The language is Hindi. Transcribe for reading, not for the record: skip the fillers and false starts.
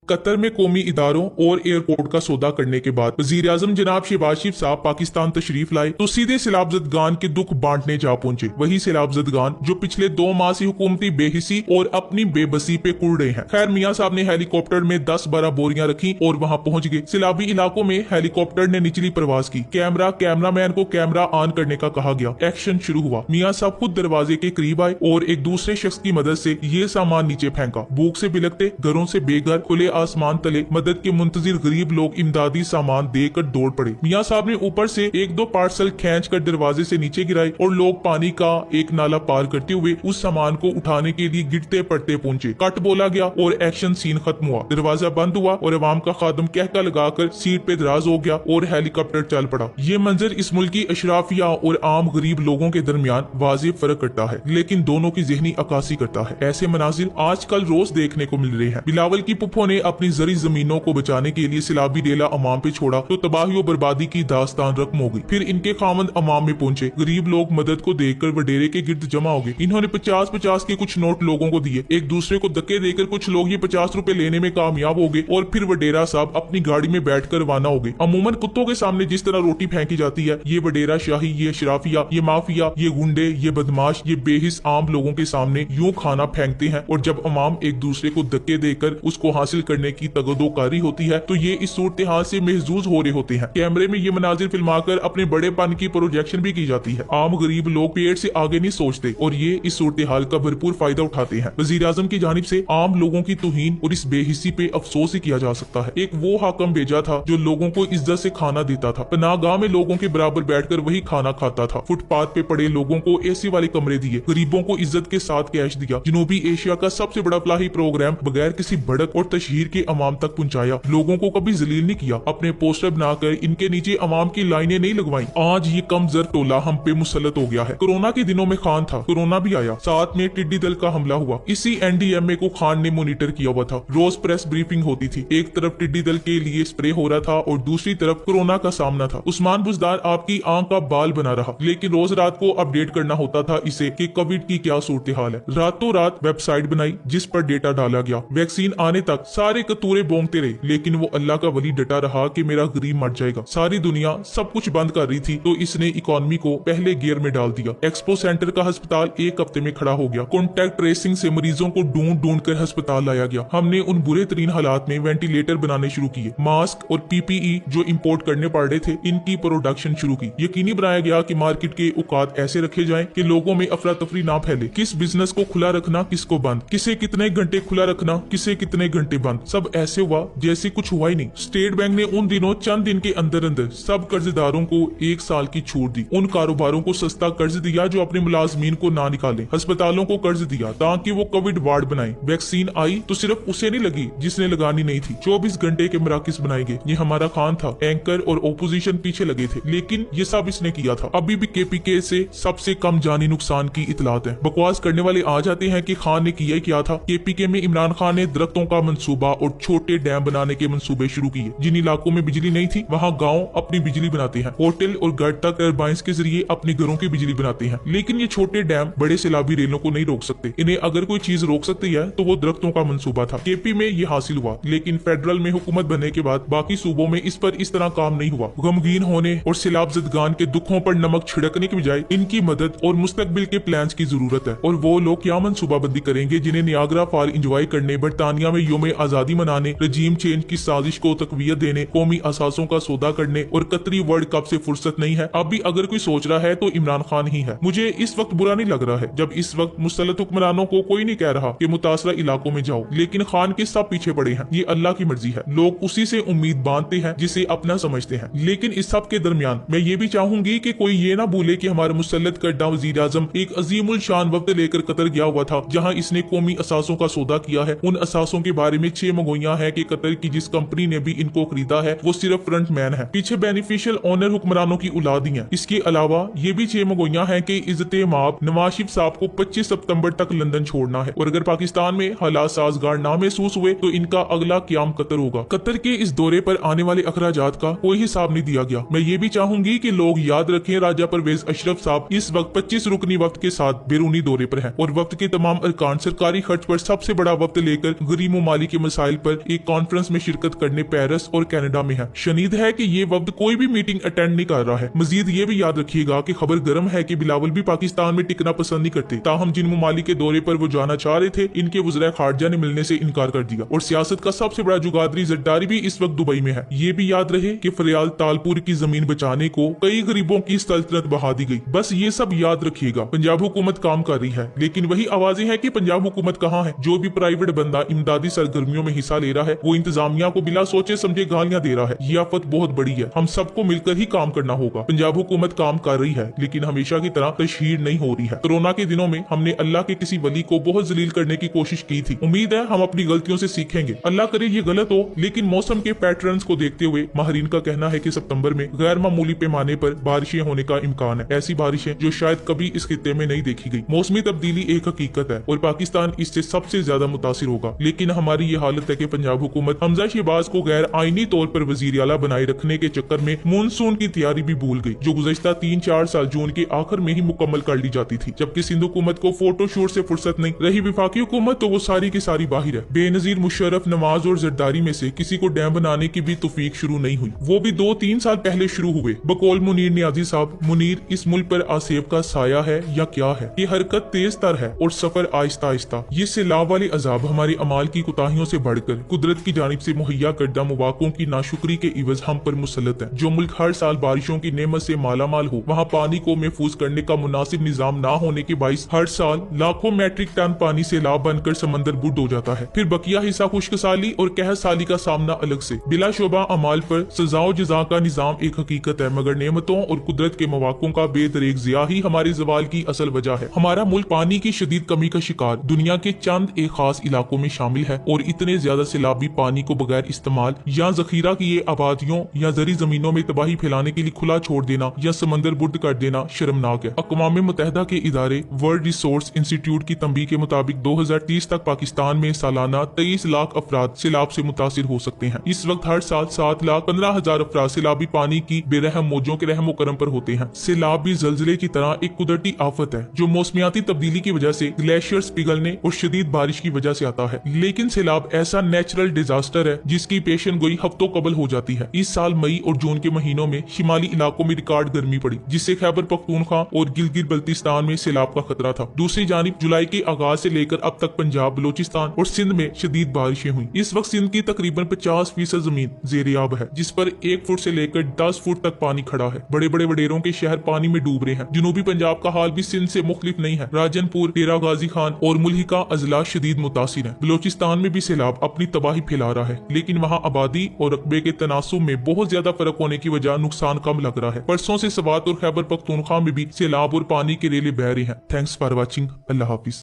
कतर में कौमी इदारों और एयरपोर्ट का सौदा करने के बाद वजीर आजम जनाब शहबाज शरीफ साहब पाकिस्तान तशरीफ लाए तो सीधे सैलाब ज़दगान के दुख बांटने जा पहुंचे। वही सैलाब ज़दगान जो पिछले 2 माह से हुकूमती बेहिसी और अपनी बेबसी पे कुड़ रहे हैं। खैर मियाँ साहब ने हेलीकॉप्टर में 10-12 बोरियां रखी और वहां पहुंच गए। सैलाबी इलाकों में हेलीकॉप्टर ने निचली परवाज की। कैमरामैन को कैमरा ऑन करने का कहा गया। एक्शन शुरू हुआ। मियाँ साहब खुद दरवाजे के करीब आए और एक दूसरे शख्स की मदद से ये सामान नीचे फेंका। भूख से बिलखते घरों से बेघर खुले आसमान तले मदद के मुंतजिर गरीब लोग इमदादी सामान देकर दौड़ पड़े। मियाँ साहब ने ऊपर से 1-2 पार्सल खींच कर दरवाजे से नीचे गिराए और लोग पानी का एक नाला पार करते हुए उस सामान को उठाने के लिए गिरते पड़ते पहुंचे। कट बोला गया और एक्शन सीन खत्म हुआ। दरवाजा बंद हुआ और अवाम का खादम कहका लगाकर सीट पे दराज हो गया और हेलीकॉप्टर चल पड़ा। ये मंजर इस मुल्क की अशराफिया और आम गरीब लोगों के दरमियान वाज़ेह फर्क करता है, लेकिन दोनों की ज़हनी अक्कासी करता है। ऐसे मनाजिर आजकल रोज देखने को मिल रहे हैं। बिलावल की पुप्पो ने अपनी जरी जमीनों को बचाने के लिए सैलाबी डेला अमाम पे छोड़ा तो तबाही और बर्बादी की दास्तान रकम हो गई। फिर इनके खामंद अमाम में पहुंचे। गरीब लोग मदद को देखकर वडेरे के गिर्द जमा हो गए। इन्होंने 50-50 के कुछ नोट लोगों को दिए। एक दूसरे को धक्के देकर कुछ लोग ये 50 रुपए लेने में कामयाब हो गए और फिर वडेरा साहब अपनी गाड़ी में बैठकर रवाना हो गए। अमूमन कुत्तों के सामने जिस तरह रोटी फेंकी जाती है, ये वडेरा शाही, ये शराफिया, ये माफिया, ये गुंडे, ये बदमाश, ये बेहिस आम लोगों के सामने यूं खाना फेंकते हैं। और जब अमाम एक दूसरे को धक्के देकर उसको हासिल करने की तगदोकारी होती है तो ये इस सूरत हाल से महजूज हो रहे होते हैं। कैमरे में ये मनाजिर फिल्माकर अपने बड़ेपन की प्रोजेक्शन भी की जाती है। आम गरीब लोग पेट से आगे नहीं सोचते और ये इस सूरत हाल का भरपूर फायदा उठाते हैं। वजीर आजम की जानिब से आम लोगों की तौहीन और इस बेहिसी पे अफसोस ही किया जा सकता है। एक वो हाकम भेजा था जो लोगों को इज्जत से खाना देता था, पनाहगाह में लोगों के बराबर बैठकर वही खाना खाता था। फुटपाथ पे पड़े लोगों को एसी वाले कमरे दिए, गरीबों को इज्जत के साथ कैश दिया। जनूबी एशिया का सबसे बड़ा फलाही प्रोग्राम बगैर किसी भड़क और तशहीर के अवाम तक पहुंचाया। लोगों को कभी जलील नहीं किया। अपने पोस्टर बनाकर इनके नीचे अवाम की लाइनें नहीं लगवाई। आज ये कमजोर टोला हम पे मुसल्लत हो गया है। कोरोना के दिनों में खान था, कोरोना भी आया, साथ में टिड्डी दल का हमला हुआ। इसी एनडीएमए को खान ने मॉनिटर किया हुआ था। रोज प्रेस ब्रीफिंग होती थी। एक तरफ टिड्डी दल के लिए स्प्रे हो रहा था और दूसरी तरफ कोरोना का सामना था। उस्मान बुजदार आपकी आंख का बाल बना रहा, लेकिन रोज रात को अपडेट करना होता था इसे कि कोविड की क्या सूरत हाल है। रातों रात वेबसाइट बनाई जिस पर डेटा डाला गया। वैक्सीन आने तक सारे कतूरे बोंगते रहे, लेकिन वो अल्लाह का वली डटा रहा कि मेरा गरीब मर जाएगा। सारी दुनिया सब कुछ बंद कर रही थी तो इसने इकोनॉमी को पहले गियर में डाल दिया। एक्सपो सेंटर का अस्पताल 1 हफ्ते में खड़ा हो गया। कॉन्टैक्ट ट्रेसिंग से मरीजों को ढूंढ कर अस्पताल लाया गया। हमने उन बुरे तरीन हालात में वेंटिलेटर बनाने शुरू किए। मास्क और पीपीई जो इम्पोर्ट करने पड़ रहे थे, इनकी प्रोडक्शन शुरू की। यकीनी बनाया गया कि मार्केट के औकात ऐसे रखे जाएं कि लोगों में अफरा तफरी ना फैले। किस बिजनेस को खुला रखना, किसको बंद, किसे कितने घंटे खुला रखना, किसे कितने घंटे बंद, सब ऐसे हुआ जैसे कुछ हुआ ही नहीं। स्टेट बैंक ने उन दिनों चंद दिन के अंदर अंदर सब कर्जदारों को 1 साल की छूट दी। उन कारोबारों को सस्ता कर्ज दिया जो अपने मुलाजमीन को ना निकाले। अस्पतालों को कर्ज दिया ताकि वो कोविड वार्ड बनाए। वैक्सीन आई तो सिर्फ उसे नहीं लगी जिसने लगानी नहीं थी। 24 घंटे के मराकज बनाए गए। ये हमारा खान था। एंकर और ओपोजिशन पीछे लगे थे, लेकिन ये सब इसने किया था। अभी भी केपीके से सबसे कम जानी नुकसान की इतलात है। बकवास करने वाले आ जाते हैं कि खान ने किया ही क्या था। केपीके में इमरान खान ने दरख्तों का मंसूबा और छोटे डैम बनाने के मंसूबे शुरू किए। जिन इलाकों में बिजली नहीं थी वहाँ गाँव अपनी बिजली बनाते हैं। होटल और घर तक टरबाइंस के जरिए अपने घरों की बिजली बनाते हैं। लेकिन ये छोटे डैम बड़े सैलाबी रेलों को नहीं रोक सकते। इन्हें अगर कोई चीज रोक सकती है तो वो दरख्तों का मंसूबा था। केपी में ये हासिल हुआ, लेकिन फेडरल में हुकूमत बनने के बाद बाकी सूबों में इस पर इस तरह काम नहीं हुआ। गमगीन होने और सैलाब ज़दगान के दुखों पर नमक छिड़कने की बजाय इनकी मदद और मुस्तकबिल के प्लान की जरूरत है। और वो लोग क्या मनसूबाबंदी करेंगे जिन्हें नियाग्रा फॉल इंजॉय करने, बरतानिया में योम आजादी मनाने, रजीम चेंज की साजिश को तकवीयत देने, कौमी असासों का सौदा करने और कतरी वर्ल्ड कप से फुर्सत नहीं है। अब भी अगर कोई सोच रहा है तो इमरान खान ही है। मुझे इस वक्त बुरा नहीं लग रहा है जब इस वक्त मुसल्लत हुक्मरानों को कोई नहीं कह रहा कि मुतासरा इलाकों में जाओ, लेकिन खान के सब पीछे पड़े हैं। ये अल्लाह की मर्जी है। लोग उसी से उम्मीद बांधते हैं जिसे अपना समझते हैं। लेकिन इस सब के दरमियान मैं ये भी चाहूंगी कि कोई ये ना भूले कि हमारे मुसल्लत करदा वजीर आजम एक अजीमुल शान वक्त लेकर कतर गया हुआ था, जहाँ इसने कौमी असासों का सौदा किया है। उन असासों के बारे में 6 मगोइयां है कि कतर की जिस कंपनी ने भी इनको खरीदा है वो सिर्फ फ्रंट मैन है, पीछे बेनिफिशियल ओनर हुक्मरानों की औलाद ही है। इसके अलावा ये भी 6 मगोइयां है कि इज्जत माब नवाज शरीफ साहब को 25 सितंबर तक लंदन छोड़ना है और अगर पाकिस्तान में हालात साजगार ना महसूस हुए तो इनका अगला क्याम कतर होगा। कतर के इस दौरे पर आने वाले अखराजात का कोई हिसाब नहीं दिया गया। मैं ये भी चाहूंगी कि लोग याद रखें राजा परवेज अशरफ साहब इस वक्त 25 रुकनी वक्त के साथ बैरूनी दौरे पर हैं और वक्त के तमाम अरकान सरकारी खर्च पर सबसे बड़ा वक्त लेकर गरीब ममालिक के मसाइल पर एक कॉन्फ्रेंस में शिरकत करने पेरिस और कनाडा में है। शनीद है कि ये वक्त कोई भी मीटिंग अटेंड नहीं कर रहा है। मजीद ये भी याद रखिएगा कि खबर गर्म है कि बिलावल भी पाकिस्तान में टिकना पसंद नहीं करते। ताहम जिन ममालिक के दौरे पर वो जाना चाह रहे थे, इनके वज़ीर खारजा ने मिलने से इनकार कर दिया। और सियासत का सबसे बड़ा जुगादरी जरदारी भी इस वक्त दुबई में है। ये भी याद रहे कि फरियाल तालपुर की जमीन बचाने को कई गरीबों की सल्तनत बहा दी गई। बस ये सब याद रखिएगा। पंजाब हुकूमत काम कर रही है, लेकिन वही आवाजें हैं कि पंजाब हुकूमत कहाँ है। जो भी प्राइवेट बंदा इमदादी सरगर्मियों में हिस्सा ले रहा है, वो इंतजामिया को बिला सोचे समझे गालियां दे रहा है। ये आफत बहुत बड़ी है, हम सबको मिलकर ही काम करना होगा। पंजाब हुकूमत काम कर रही है, लेकिन हमेशा की तरह तशहीर नहीं हो रही है। कोरोना के दिनों में हमने अल्लाह के किसी वली को बहुत जलील करने की कोशिश की थी। उम्मीद है हम अपनी गलतियों से सीखेंगे। अल्लाह करे ये गलत हो, लेकिन मौसम के पैटर्न्स को देखते हुए माहिरीन का कहना है कि सितंबर में गैर मामूली पैमाने पर बारिशें होने का इम्कान है। ऐसी बारिशें जो शायद कभी इस खित्ते में नहीं देखी गई। मौसमी तब्दीली एक हकीकत है और पाकिस्तान इससे सबसे ज्यादा मुतासिर होगा। लेकिन हमारी ये हालत है कि पंजाब हुकूमत हमजा शहबाज को गैर आईनी तौर पर वजीर आला बनाए रखने के चक्कर में मानसून की तैयारी भी भूल गई, जो गुज़श्ता 3-4 साल जून के आखिर में ही मुकम्मल कर ली जाती थी। जबकि सिंध हुकूमत को फोटो शूट से फुर्सत नहीं रही। विफाकी हुकूमत तो वो सारी की सारी बाहिर है। बेनजीर मुशर्रफ, नवाज और जरदारी में से किसी को डैम बनाने की भी तौफीक शुरू नहीं हुई। वो भी 2-3 साल पहले शुरू हुए। बकौल मुनीर नियाजी साहब, मुनीर इस मुल्क पर आसेब का साया है या क्या है? ये हरकत तेज तर है और सफर आहिस्ता आहिस्ता। ये सैलाब वाले अजाब हमारे अमाल की कोताहियों से बढ़कर कुदरत की जानिब से मुहैया करदा मौक़ों की नाशुक्री के इवज हम पर मुसल्लत है। जो मुल्क हर साल बारिशों की नेमत से मालामाल हो, वहाँ पानी को महफूज करने का मुनासिब निजाम ना होने के बाइस हर साल लाखों मैट्रिक टन पानी सैलाब बनकर समंदर बुड हो जाता है। फिर बकिया हिस्सा खुश्क साली और कहर साली का सामना अलग से। बिला शोबा अमाल पर सजा जजा का निजाम एक हकीकत है, मगर नेमतों और कुदरत के मौक़ों का बेदरेक ज़िया ही हमारे जवाल की असल वजह है। हमारा मुल्क पानी की शदीद कमी का शिकार दुनिया के चंद एक खास इलाकों में शामिल है और इतने ज्यादा सैलाबी पानी को बगैर इस्तेमाल या जखीरा किए आबादियों या जरी जमीनों में तबाही फैलाने के लिए खुला छोड़ देना या समंदर बुर्द कर देना शर्मनाक है। अक़वाम मुत्तहिदा के इदारे वर्ल्ड रिसोर्स इंस्टीट्यूट की तंबीह के मुताबिक 2030 तक पाकिस्तान में सालाना 23 लाख अफराद सैलाब से मुतासिर हो सकते हैं। इस वक्त हर साल 7,15,000 अफराद सैलाबी पानी की बेरहम मौजों के रहम करम पर होते हैं। सैलाब भी जल्जले की तरह एक कुदरती आफत है जो मौसमियाती तब्दीली की वजह से ग्लेशियर्स पिघलने और शदीद बारिश की वजह से आता है। लेकिन सैलाब ऐसा नेचुरल डिजास्टर है जिसकी पेशन गोई हफ्तों कबल हो जाती है। इस साल मई और जून के महीनों में शिमाली इलाकों में रिकॉर्ड गर्मी पड़ी, जिससे खैबर पख्तूनख्वा और गिलगित बल्तिस्तान में सैलाब का खतरा था। दूसरी जानिब जुलाई के आगाज से लेकर अब तक पंजाब, बलोचिस्तान और सिंध में शदीद बारिशें हुई। इस वक्त सिंध की तकरीबन 50% जमीन ज़ेर-ए-आब है, जिस पर 1 फुट से लेकर 10 फुट तक पानी खड़ा है। बड़े बड़े वडेरों के शहर पानी में डूब रहे हैं। जनूबी पंजाब का हाल भी सिंध से मुख्तलिफ नहीं है। राजनपुर, डेरा गाजी खान और मुल्हिका अजला शदीद मुतासिर है। बलोचिस्तान में भी सैलाब अपनी तबाही फैला रहा है, लेकिन वहाँ आबादी और रकबे के तनासुब में बहुत ज्यादा फर्क होने की वजह नुकसान कम लग रहा है। परसों से सवात और खैबर पख्तूनख्वा में भी सैलाब और पानी के रेले बह रहे हैं। Thanks for watching. Allah Hafiz.